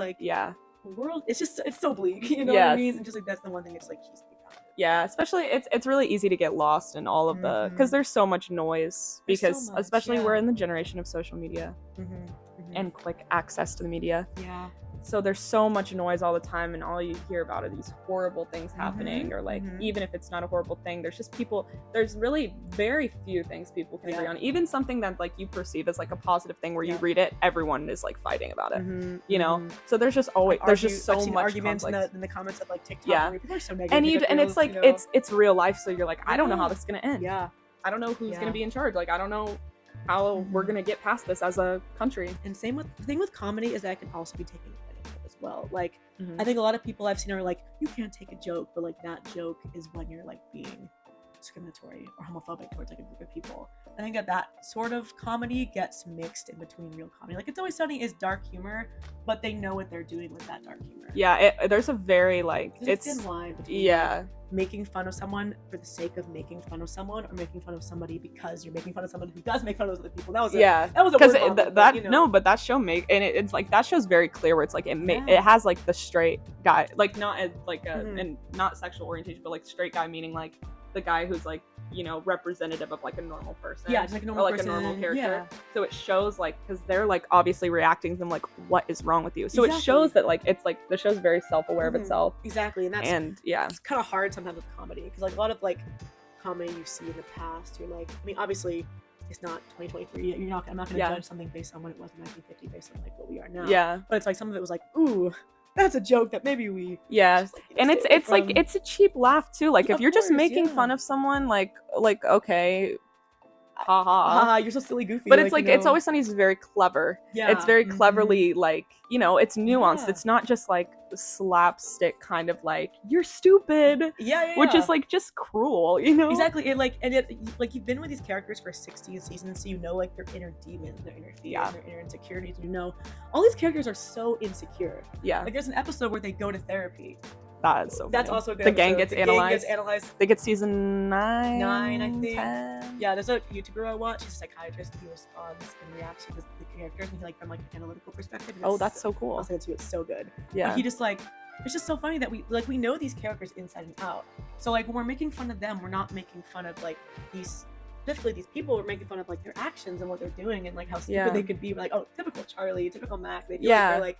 the world, it's so bleak, you know what I mean? And just like that's the one thing that just like keeps me grounded. Yeah, especially it's really easy to get lost in all of the, because there's so much noise, because especially we're in the generation of social media and quick access to the media. Yeah. So there's so much noise all the time, and all you hear about are these horrible things happening, or like even if it's not a horrible thing, there's really very few things people can agree on. Even something that like you perceive as like a positive thing where you read it, everyone is like fighting about it. You know? So there's just always I've much arguments in the comments of like TikTok where people are so negative. And it's like it's real life, so you're like, I don't know how this is gonna end. Yeah. I don't know who's gonna be in charge. Like I don't know how we're gonna get past this as a country. And the thing with comedy is that it can also be taken advantage of as well. Like I think a lot of people I've seen are like, you can't take a joke, but like that joke is when you're like being discriminatory or homophobic towards like a group of people. I think that sort of comedy gets mixed in between real comedy. Like It's Always Sunny is dark humor, but they know what they're doing with that dark humor. Yeah, there's a very like it's a thin line between like, making fun of someone for the sake of making fun of someone, or making fun of somebody because you're making fun of somebody who does make fun of other people. That was but that show it's like that show's very clear where it's like it has like the straight guy, like not as like a and not sexual orientation, but like straight guy meaning like the guy who's like, you know, representative of like a normal person, just like a normal person, a normal character. So it shows like, because they're like obviously reacting to them like, what is wrong with you? So it shows that like it's like the show's very self-aware of itself. Exactly. And it's kind of hard sometimes with comedy, because like a lot of like comedy you see in the past, you're like, I mean, obviously it's not 2023 yet. I'm not going to judge something based on when it was in 1950 based on like what we are now. But it's like some of it was like, ooh, that's a joke that maybe we just, like, and it's like it's a cheap laugh too. Like if you're just making fun of someone, like okay, haha, you're so silly, goofy. But it's like It's Always Sunny is very clever. It's very cleverly like, you know, it's nuanced. It's not just like slapstick kind of like you're stupid. Which is like just cruel, you know. Exactly. Like you've been with these characters for 16 seasons, so you know like their inner demons, their inner fears, their inner insecurities. You know, all these characters are so insecure. Like there's an episode where they go to therapy. That is so funny. That's also a good The episode. gang gets analyzed. They get season 9, I think. 10. Yeah, there's a YouTuber I watch. He's a psychiatrist, and he responds and reacts to the characters, and he like from like an analytical perspective. Oh, that's so cool. I'll say it to you. It's so good. Yeah. But he just like, it's just so funny that we know these characters inside and out. So like when we're making fun of them, we're not making fun of like specifically these people. We're making fun of like their actions and what they're doing and like how stupid they could be. We're like, oh, typical Charlie, typical Mac. They feel like they're like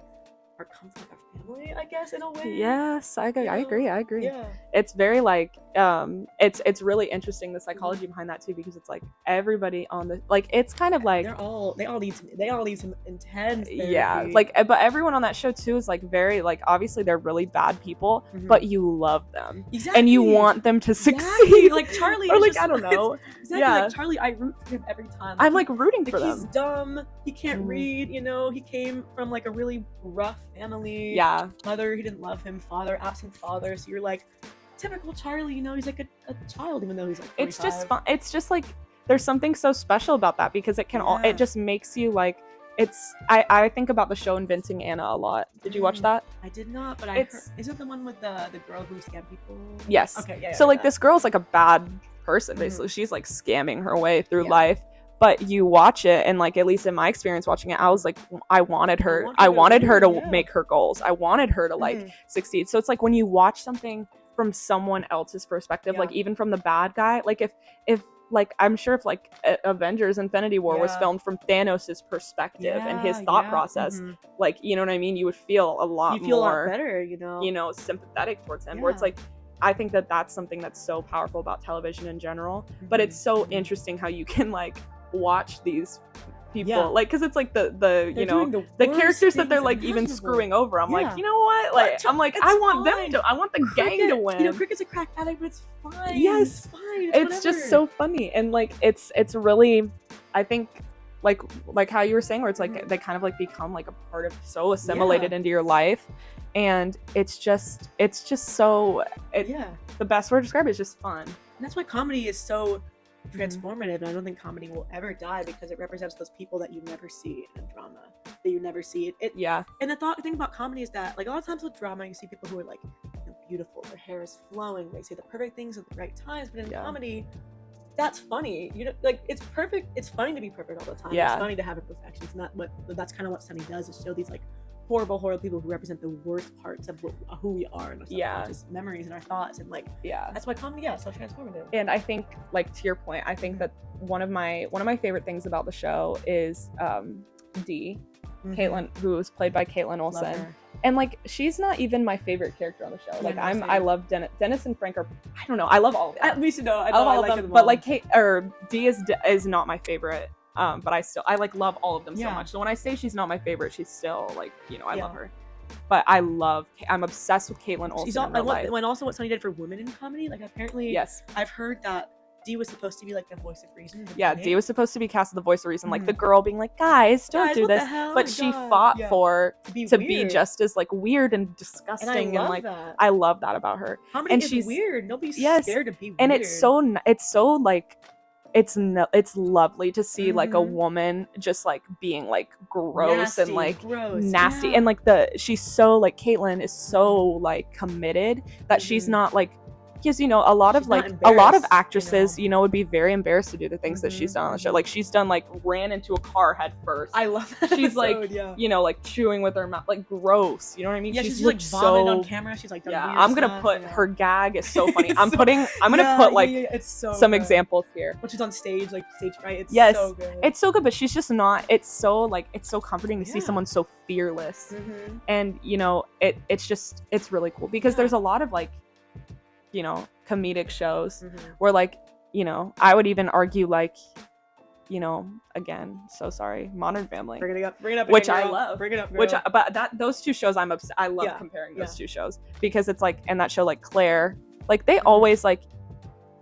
are come from our family, I guess, in a way. Yes, I agree. Yeah. It's very like it's really interesting, the psychology behind that too, because it's like everybody on the like it's kind of like they all need some intense therapy. Yeah, like but everyone on that show too is like very like obviously they're really bad people, but you love them. Exactly. And you want them to succeed. Like Charlie or like just, I don't know. Like Charlie, I root for him every time. I'm like rooting for them. He's dumb, he can't read, you know, he came from like a really rough family. Mother, he didn't love him. Father, absent father. So you're like, typical Charlie, you know, he's like a child, even though he's like 45. It's just fun. It's just like there's something so special about that, because it can it just makes you like I think about the show Inventing Anna a lot. Did you watch that? I did not, but is it the one with the girl who scammed people? Yes. Okay, so like this girl's like a bad person, basically. She's like scamming her way through life. But you watch it, and like at least in my experience watching it, I was like, I wanted her to make her goals. I wanted her to like succeed. So it's like when you watch something from someone else's perspective, like even from the bad guy, like if like I'm sure if like Avengers Infinity War was filmed from Thanos's perspective and his thought process, like, you know what I mean, you would feel a lot more, a lot better, you know, sympathetic towards him. Where it's like, I think that's something that's so powerful about television in general. But it's so interesting how you can like watch these people like, because it's like the you know the characters that they're like even screwing over. I'm like, you know what, like I'm like I want the gang to win. You know, Cricket's a crack addict, but it's fine. Yes, it's fine. It's just so funny, and like it's really, I think like how you were saying, where it's like they kind of like become like a part of, so assimilated into your life, and it's just so the best word to describe it is just fun. And that's why comedy is so transformative, and I don't think comedy will ever die, because it represents those people that you never see in drama, that you never see it. And the thing about comedy is that like a lot of times with drama you see people who are like, you know, beautiful, their hair is flowing, they say the perfect things at the right times, but in comedy that's funny, you know, like it's perfect, it's funny to be perfect all the time. It's funny to have imperfections, and that's kind of what Sunny does, is show these like horrible people who represent the worst parts of who we are, and our subconscious memories and our thoughts, and like that's why comedy is so transformative. And I think, like to your point, I think that one of my favorite things about the show is Dee, Caitlin, who is played by Caitlin Olsen. And like she's not even my favorite character on the show. Like I love Dennis and Frank are, I don't know, I love all of them. We should know. I love all of them. But like Dee is not my favorite. But I like love all of them so much. So when I say she's not my favorite, she's still like, you know, I love her. But I'm obsessed with Caitlin Olsen in real life. And also what Sunny did for women in comedy, like apparently I've heard that Dee was supposed to be like the voice of reason. Yeah, Dee was supposed to be cast as the voice of reason, like the girl being like, guys, don't do this. But she fought to be just as like weird and disgusting, and like that. I love that about her. Comedy and is she's weird. Nobody's scared to be weird. And it's so like it's lovely to see like a woman just like being like gross and like nasty, and like she's so like Caitlin is so like committed that she's not like, because you know a lot of actresses would be very embarrassed to do the things that she's done on the show. Like she's done like ran into a car head first. I love that. She's like like chewing with her mouth, like gross, you know what I mean? Yeah, she's like vomited on camera. She's like done weird I'm gonna put her gag is so funny. I'm gonna put like it's so some good. examples here when she's on stage, like stage fright. It's so good. It's so good, but she's just not. It's so comforting to see someone so fearless, and it's really cool because there's a lot of like comedic shows where like I would even argue like again, so sorry, Modern Family, bring it up which I love, bring it up, girl. But those two shows I'm obsessed. I love comparing those two shows because it's like, and that show like Claire, like they always like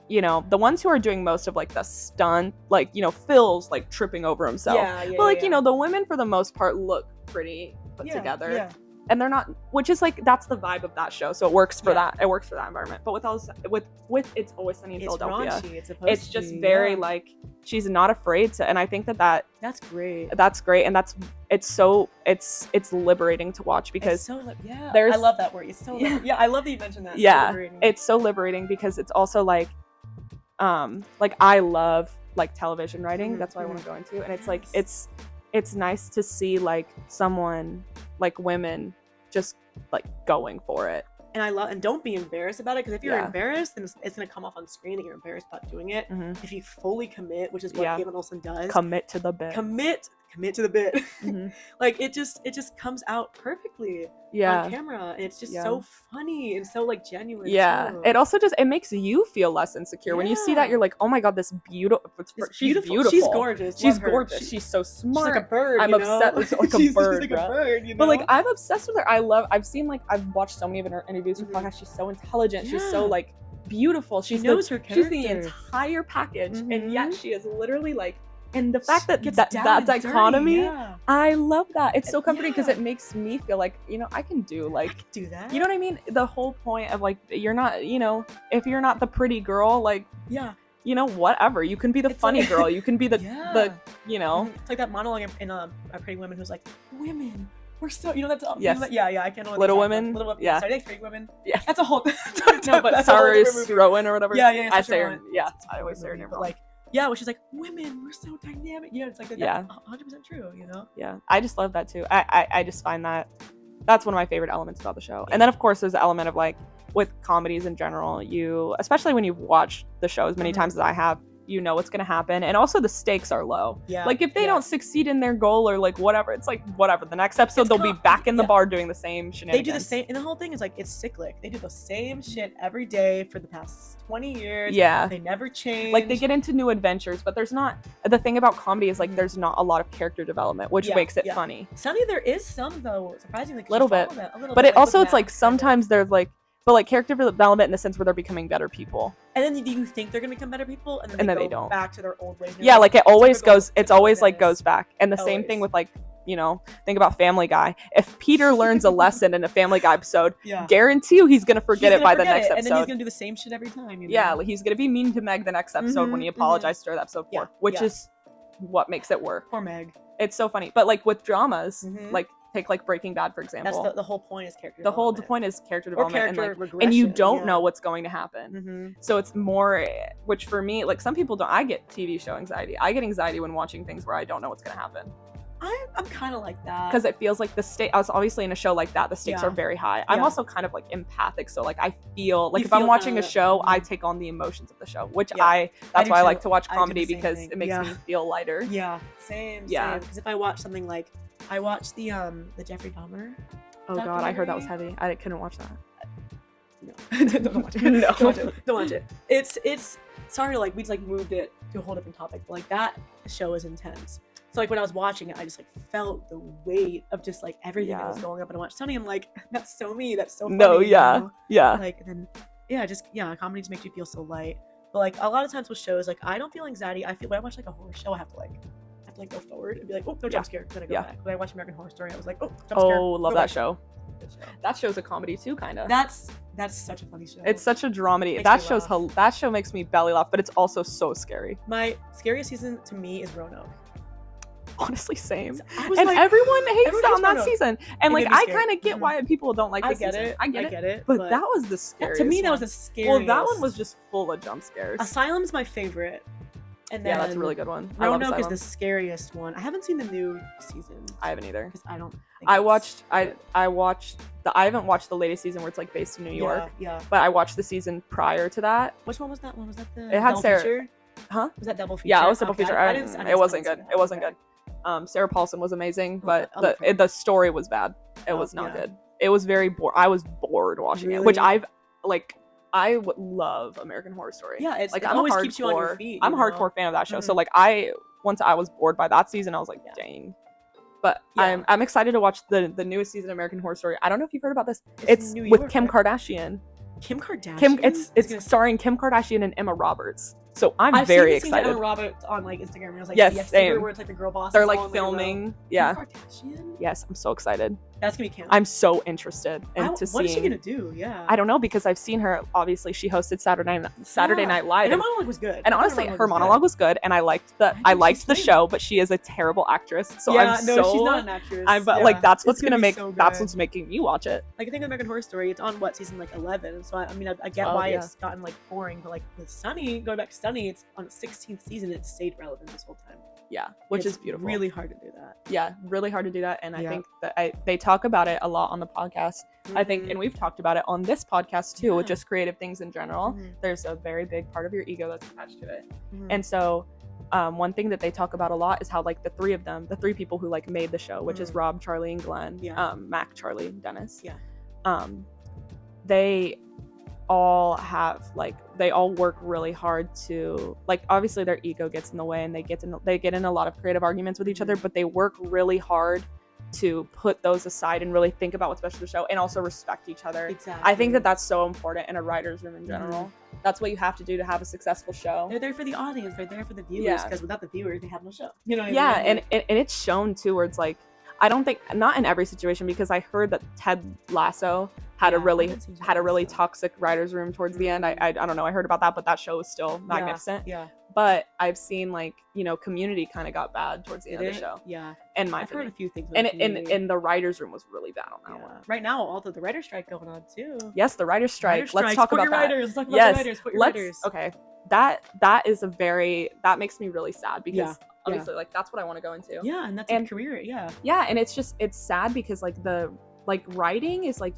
the ones who are doing most of like the stunt, like Phil's like tripping over himself, but like the women for the most part look pretty put together. And they're not, which is like that's the vibe of that show, so it works for that. It works for that environment. But with It's Always Sunny in Philadelphia, it's just very like she's not afraid to, and I think that's great. That's great, and it's liberating to watch because it's so I love that word. It's so I love that you mentioned that. It's so liberating because it's also like I love like television writing. That's what I want to go into, and it's like it's nice to see like someone like women just like going for it. And don't be embarrassed about it, because if you're embarrassed, then it's going to come off on screen that you're embarrassed about doing it. If you fully commit, which is what Caitlin Olsen does, commit to the bit. Commit to the bit. Like it just comes out perfectly on camera, and it's just so funny and so like genuine. Too. It also it makes you feel less insecure when you see that. You're like, oh my god, she's beautiful. She's gorgeous. She's gorgeous. She's so smart. She's like a bird. I'm obsessed with like a bird. She's like a bird, But like I'm obsessed with her. I've watched so many of her interviews with podcasts. She's so intelligent. She's so like beautiful. She knows her character. She's the entire package, and yet she is literally like. And the fact that dichotomy, I love that. It's so comforting because it makes me feel like, I can do that. You know what I mean? The whole point of like, you're not, if you're not the pretty girl, like, whatever. You can be the funny girl. You can be the It's like that monologue in A Pretty Woman who's like, women. We're so, that's I can't know what Little Women. Yeah. Sorry, thanks, Pretty Women. Yeah. That's a whole no, but Sarah Rowan or whatever. I say her. Yeah. I always say her name. But like, well, she's like, women, we're so dynamic. It's like, that's 100% true, Yeah, I just love that too. I just find that's one of my favorite elements about the show. And then, of course, there's the element of like, with comedies in general, especially when you've watched the show as many times as I have, what's going to happen. And also the stakes are low. Yeah. Like if they don't succeed in their goal or like whatever, it's like whatever. The next episode, they'll be back in the bar doing the same shenanigans. They do the same. And the whole thing is like, it's cyclic. They do the same shit every day for the past 20 years. Yeah. They never change. Like they get into new adventures, but there's not, the thing about comedy is like, there's not a lot of character development, which makes it funny. Sunny, there is some though, surprisingly. Little bit. But it also, it's like sometimes there's like, but like character development in the sense where they're becoming better people. And then do you think they're gonna become better people, and then they don't back to their old ways? Yeah, like it always goes. It's always like goes back. And the same thing with like, think about Family Guy. If Peter learns a lesson in a Family Guy episode, guarantee you he's gonna forget it by the next episode. And then he's gonna do the same shit every time. Yeah, like he's gonna be mean to Meg the next episode when he apologized to her episode 4, which is what makes it work. Poor Meg. It's so funny. But like with dramas, like take like Breaking Bad, for example. That's the whole point is character development. The whole point is character development. And you don't know what's going to happen. So it's more, which for me, like some people don't, I get TV show anxiety. I get anxiety when watching things where I don't know what's going to happen. I'm kind of like that. Because it feels like I was obviously in a show like that, the stakes are very high. I'm also kind of like empathic. So like I feel like if I'm watching a show, I take on the emotions of the show, which that's why I like to watch comedy because it makes me feel lighter. Yeah, same. Because if I watch something like, I watched the Jeffrey Dahmer. Oh god, I heard that was heavy. I couldn't watch that. No, don't watch it. No, don't watch it. It's sorry, like we just like moved it to a whole different topic. But like that show is intense. So like when I was watching it, I just like felt the weight of just like everything that was going up. And I watched Sunny, I'm like, that's so me. That's so funny. No, yeah. Like then, comedy just makes you feel so light. But like a lot of times with shows, like I don't feel anxiety. I feel when I watch like a horror show, I have to go forward and be like, oh, no jump scare. Then I go back. When I watch American Horror Story, I was like, oh, jump scare. Oh, love that show. That show's a comedy too, kind of. That's such a funny show. It's such a dramedy. That show makes me belly laugh, but it's also so scary. My scariest season to me is Roanoke. Honestly, same. And like, everyone hates that season. And like I kind of get why people don't like the season. I get it. But that was the scariest. To me, that was the scariest. Well, that one was just full of jump scares. Asylum's my favorite. And then that's a really good one. Roanoke is the scariest one. I haven't seen the new season. I haven't either. Because I don't think I haven't watched the latest season where it's like based in New York. Yeah. But I watched the season prior to that. Which one was that one? Was that the It had double Sarah. feature? Huh? Was that double feature? Yeah, it was double feature. I didn't It wasn't good. It wasn't good. Sarah Paulson was amazing, but the story was bad. It was not good. It was very bored. I was bored watching it, which I would love American Horror Story. Yeah, it I'm always a hardcore, keeps you on your feet. I'm a hardcore fan of that show. Mm-hmm. So like once I was bored by that season, I was like, dang. But I'm excited to watch the newest season of American Horror Story. I don't know if you've heard about this. It's with Kim Kardashian. Kim Kardashian. It's starring Kim Kardashian and Emma Roberts. So I'm very excited. I've seen Emma Roberts on like Instagram. And I was like, yes, same. Where it's like the girl boss. They're like filming. Yeah. Kim Kardashian? Yes, I'm so excited. That's gonna be canon. I'm so interested into seeing. What is she gonna do? Yeah. I don't know because I've seen her. Obviously, she hosted Saturday Night Live. And her monologue was good. And honestly, her monologue was good, and I liked the show. But she is a terrible actress. So she's not an actress. But like that's what's gonna make that's what's making me watch it. Like I think American Horror Story, it's on season like 11. So I mean I get why it's gotten like boring, but like with Sunny, going back to Sunny, it's on 16th season. It stayed relevant this whole time. Yeah, which is beautiful. Really hard to do that. Yeah, really hard to do that, and I think that they talk about it a lot on the podcast. Mm-hmm. I think, and we've talked about it on this podcast too, with just creative things in general. Mm-hmm. There's a very big part of your ego that's attached to it, and so one thing that they talk about a lot is how like the three people who like made the show, which is Rob, Charlie, and Glenn, Mac, Charlie, and Dennis. They all work really hard to like obviously their ego gets in the way and they get in a lot of creative arguments with each other, but they work really hard to put those aside and really think about what's best for the show and also respect each other. Exactly. I think that that's so important in a writer's room in general. That's what you have to do to have a successful show. They're there for the audience. They're there for the viewers because without the viewers, they have no show. You know what I mean? and it's shown too where it's like, I don't think, not in every situation, because I heard that Ted Lasso had a really toxic writer's room towards the end. I don't know. I heard about that, but that show was still magnificent. Yeah. But I've seen like, Community kind of got bad towards the end of the show. Yeah. And I've heard a few things. And the writer's room was really bad on that one. Right now, although the writer's strike going on too. Yes, the writer's strike. Let's talk about that. Let's talk about the writers. Put your writers. Okay. That makes me really sad because obviously like that's what I want to go into. Yeah, and that's a career. Yeah. Yeah, and it's sad because like writing is like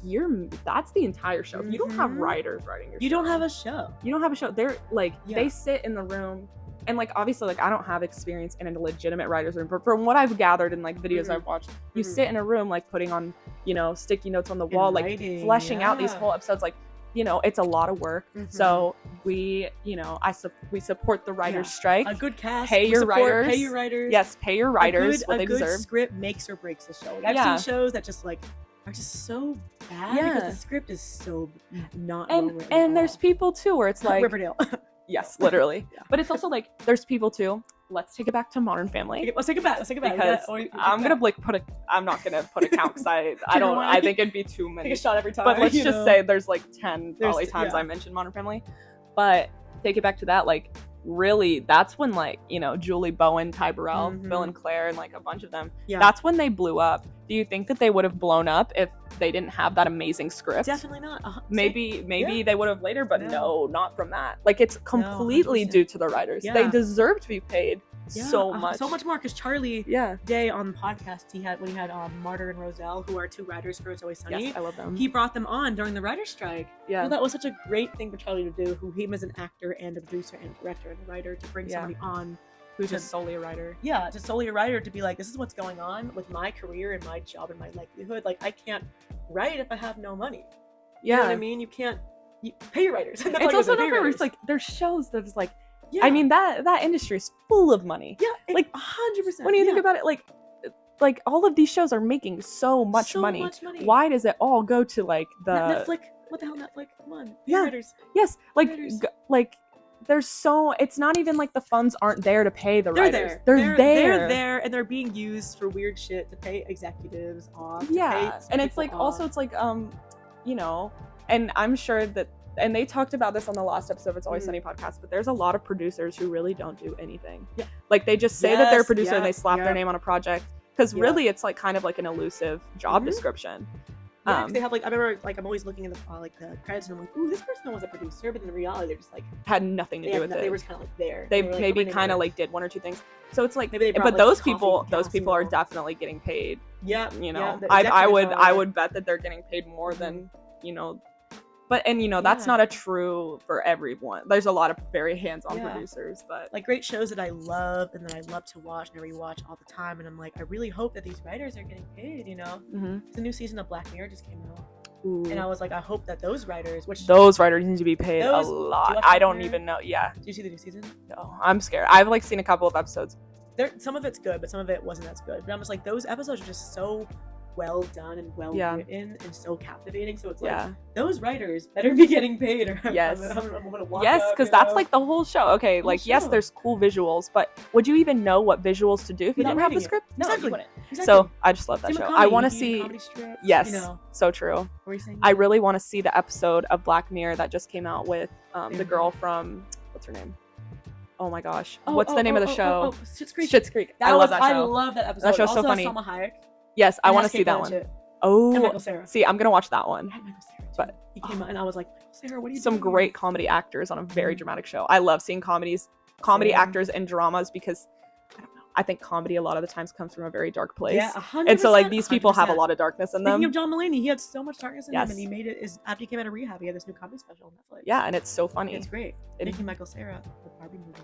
that's the entire show. If you don't have writers writing your show, you don't have a show. You don't have a show. They're like they sit in the room and like obviously like I don't have experience in a legitimate writer's room, but from what I've gathered in like videos I've watched, you sit in a room like putting on, sticky notes on the wall, like writing, fleshing out these whole episodes, like it's a lot of work. So we support the writers' strike. A good cast. Pay your writers. Pay your writers. Yes, pay your writers what they deserve. A good script makes or breaks the show. Like, I've seen shows that just like are just so bad because the script is so not well written. And there's people too where it's like Riverdale. Yes, literally. But it's also like there's people too. Let's take it back to Modern Family. Let's take it back. Because I'm not gonna put a count because I think it'd be too many. Take a shot every time. But let's just say there's like 10 probably times I mentioned Modern Family. But take it back to that, like really that's when like Julie Bowen, Ty Burrell, Bill and Claire, and like a bunch of them, that's when they blew up. Do you think that they would have blown up if they didn't have that amazing script? Definitely not. Maybe they would have later, but no, not from that. Like it's completely due to the writers. They deserve to be paid so much more, because Charlie Day on the podcast when he had Martyr and Roselle, who are two writers for It's Always Sunny. Yes, I love them. He brought them on during the writer's strike. So that was such a great thing for Charlie to do, who him as an actor and a producer and director and a writer, to bring somebody on who's just solely a writer. Yeah, just solely a writer, to be like, this is what's going on with my career and my job and my livelihood. Like, I can't write if I have no money. You know what I mean? You can't pay your writers. It's also not fair. It's like there's shows that is like, I mean that industry is full of money. Yeah, like 100%. When you think about it, like all of these shows are making so much money. Why does it all go to like the Netflix? What the hell, Netflix? Come on, writers. Yes, like it's not even like the funds aren't there to pay the writers. They're there and they're being used for weird shit to pay executives off. Yeah. And it's like, also it's like, you know, and I'm sure that, and they talked about this on the last episode of It's Always Sunny podcast, but there's a lot of producers who really don't do anything. Yeah. Like they just say that they're a producer and they slap their name on a project. Because really it's like kind of like an elusive job description. Yeah, they have like, I remember like I'm always looking at the credits and I'm like, ooh, this person was a producer, but in reality they're just like had nothing to do with it. They were just kind of like there. They maybe kind of like did one or two things. So it's like, maybe but those people are definitely getting paid. Yeah, you know, I would bet that they're getting paid more than, you know. But, and you know, that's not a true for everyone. There's a lot of very hands-on producers, but like great shows that I love and that I love to watch and I rewatch all the time. And I'm like, I really hope that these writers are getting paid, you know? The new season of Black Mirror just came out. Ooh. And I was like, I hope that those writers need to be paid a lot. I don't even know. Yeah. Did you see the new season? No, I'm scared. I've like seen a couple of episodes. Some of it's good, but some of it wasn't as good. But I'm just like, those episodes are just so well done and well written and so captivating. So it's like those writers better be getting paid, or I'm gonna walk up, because that's like the whole show. Okay, like yes, there's cool visuals, but would you even know what visuals to do if you didn't have the script? No, exactly. You wouldn't. So I just love that show. I want to see. Yes, you know. So true. I really want to see the episode of Black Mirror that just came out with the girl from, what's her name? Oh my gosh, what's the name of the show? Schitt's Creek. I love that show. I love that episode. That show's so funny. Salma Hayek. Yes, I want to see that one. Oh, see, I'm gonna watch that one. But he came out and I was like, Sarah, what are you doing? Some great comedy actors on a very dramatic show. I love seeing comedy actors in dramas because I don't know. I think comedy a lot of the times comes from a very dark place. Yeah, 100%. And so like these people have a lot of darkness in them. Speaking of John Mulaney, he had so much darkness in him, and he made it after he came out of rehab. He had this new comedy special on Netflix. Yeah, and it's so funny. It's great. Making Michael Cera the Barbie movie.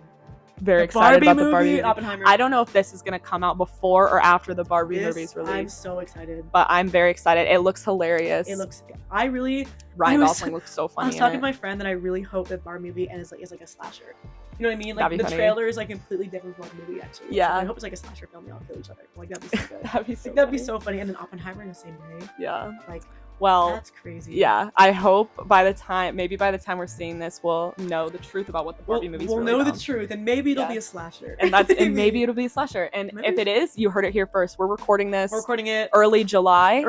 Very excited about the Barbie movie. Oppenheimer. I don't know if this is going to come out before or after the Barbie movie's released. I'm so excited. But I'm very excited. It looks hilarious. Ryan Gosling looks so funny. I was talking to my friend that I really hope that Barbie movie is like a slasher. You know what I mean? Like the trailer is like completely different from the movie actually. Yeah. I hope it's like a slasher film. They all kill each other. Like that'd be so good. that'd be so funny. And then Oppenheimer in the same day. Yeah. Like. Well, that's crazy. Yeah, I hope by the time we're seeing this, we'll know the truth about what the Barbie movie's really know about. The truth, and maybe it'll be a slasher. And maybe it'll be a slasher. And if it is, you heard it here first. We're recording it early July.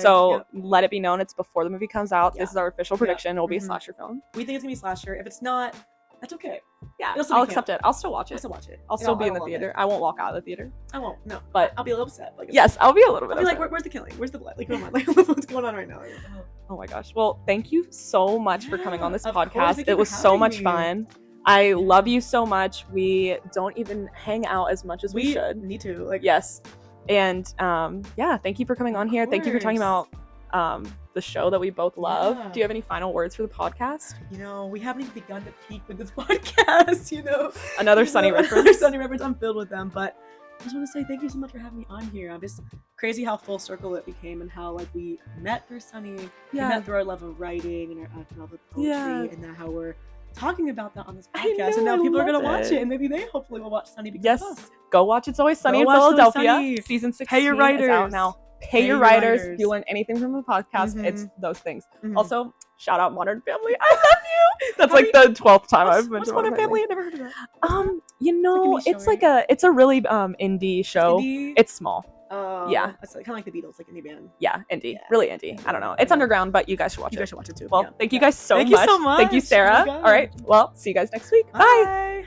So yep. let it be known it's before the movie comes out. This is our official prediction. It will be a slasher film. We think it's gonna be a slasher. If it's not, that's okay. Yeah, I'll accept it. I'll still watch it. I'll still be in the theater. I won't walk out of the theater. I won't. No, but I'll be a little upset. Yes, I'll be a little bit. I'll be like, where's the killing? Where's the blood? Like, come on, like, what's going on right now? Oh my gosh. Well, thank you so much for coming on this podcast. It was so much fun. I love you so much. We don't even hang out as much as we should. Need to. Like, yes. And thank you for coming on here. Thank you for talking about the show that we both love. Do you have any final words for the podcast? You know, we haven't even begun to peak with this podcast, you know. Another Sunny reference. Another Sunny reference. I'm filled with them, but I just want to say thank you so much for having me on here. I'm just crazy how full circle it became and how like we met through Sunny, we met through our love of writing and our love of poetry, and then how we're talking about that on this podcast, and now people are gonna watch it, and maybe they hopefully will watch Sunny because of us. Go watch It's Always Sunny in Philadelphia. Season 16 Pay your writers. Is out now. Pay your writers. If you learn anything from the podcast, it's those things. Also, shout out Modern Family. I love you. That's like the 12th time I've mentioned Modern Family. I never heard of that. You know, it's like it's a really indie show. It's small. Yeah, it's kind of like the Beatles, like indie band. Yeah, indie, really indie. I don't know. It's underground, but you guys should watch it. You guys should watch it too. Well, thank you guys so much. Thank you so much. Thank you, Sarah. All right. Well, see you guys next week. Bye.